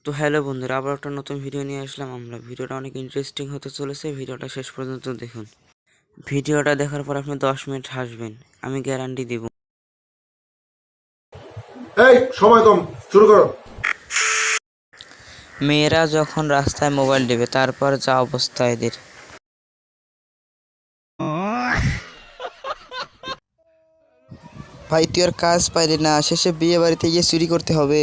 তো হ্যালো বন্ধুরা, আবার একটা নতুন ভিডিও নিয়ে আসলাম আমরা। ভিডিওটা অনেক ইন্টারেস্টিং হতে চলেছে, ভিডিওটা শেষ পর্যন্ত দেখুন। ভিডিওটা দেখার পর আপনি 10 মিনিট হাসবেন, আমি গ্যারান্টি দিব। এই সময় কম, শুরু করো। মেয়েরা যখন রাস্তায় মোবাইল দেবে তারপর যা অবস্থা এদের। ভাই তুই আর কাজ পাইলি না, শেষে বিয়ে বাড়িতে গিয়ে চুরি করতে হবে।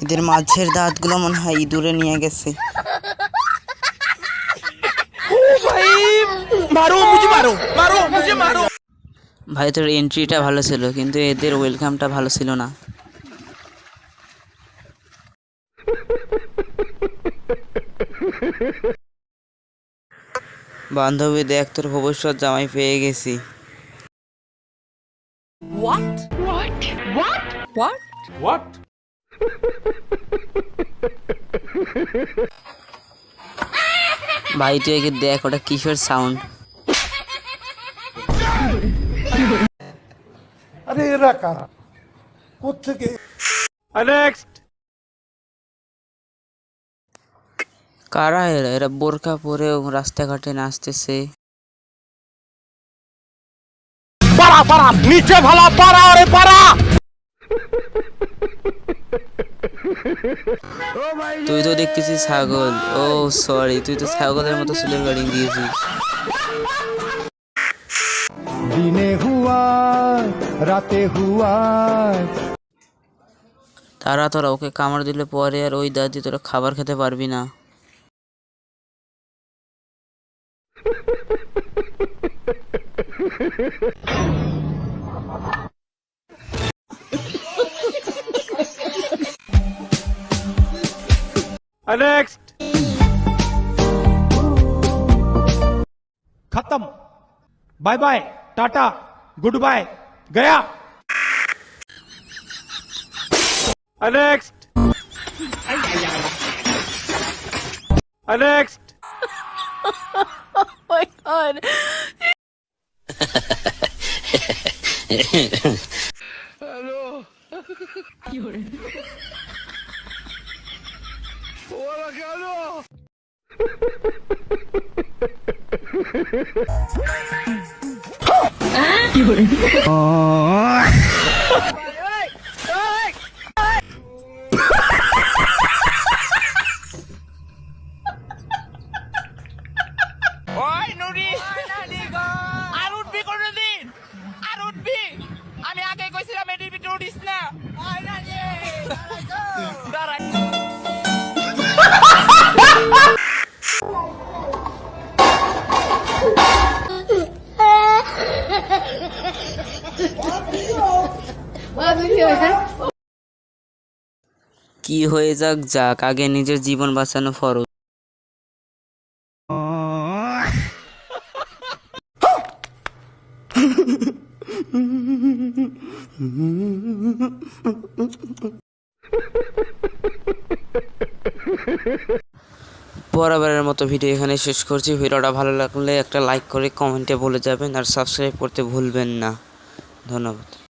এদের মাঝের দাঁতগুলো মনে হয় ইঁদুরে নিয়ে গেছে। ভাই তোর এন্ট্রিটা ভালো ছিল, কিন্তু এদের ওয়েলকামটা ভালো ছিল না। বান্ধবী দেখ, তোর ভবিষ্যৎ জামাই পেয়ে গেছি। What? ভাই তুই একে দেখ, ওটা কিসের সাউন্ড? আরে এরা কারা, কোত্থেকে? Next. কারা এরা? এরা বোরকা পরে রাস্তাঘাটে নাচতেছে। নিচে ভালা পাড়া রে পাড়া। তুই তো দেখতেছিস ছাগল। ও সরি, তুই তো ছাগলের মতো চুলের কাটিং দিয়েছিস। দিনে হুয়া রাতে হুয়া। তারা তোরা ওকে কামড় দিলে পরে আর ওই দাদি তোরা খাবার খেতে পারবি না। Next. खत्म। Bye bye, tata, goodbye, गया। Next. Next. আমি আগে কইছিলাম এটির ভিতরে উঠিস না। কি হয়ে যাক যাক, আগে নিজের জীবন বাঁচানো ফরজ। বরাবরের মতো ভিডিও এখানে শেষ করছি। ভিডিওটা ভালো লাগলে একটা লাইক করে কমেন্টে বলে যাবেন, আর সাবস্ক্রাইব করতে ভুলবেন না। ধন্যবাদ।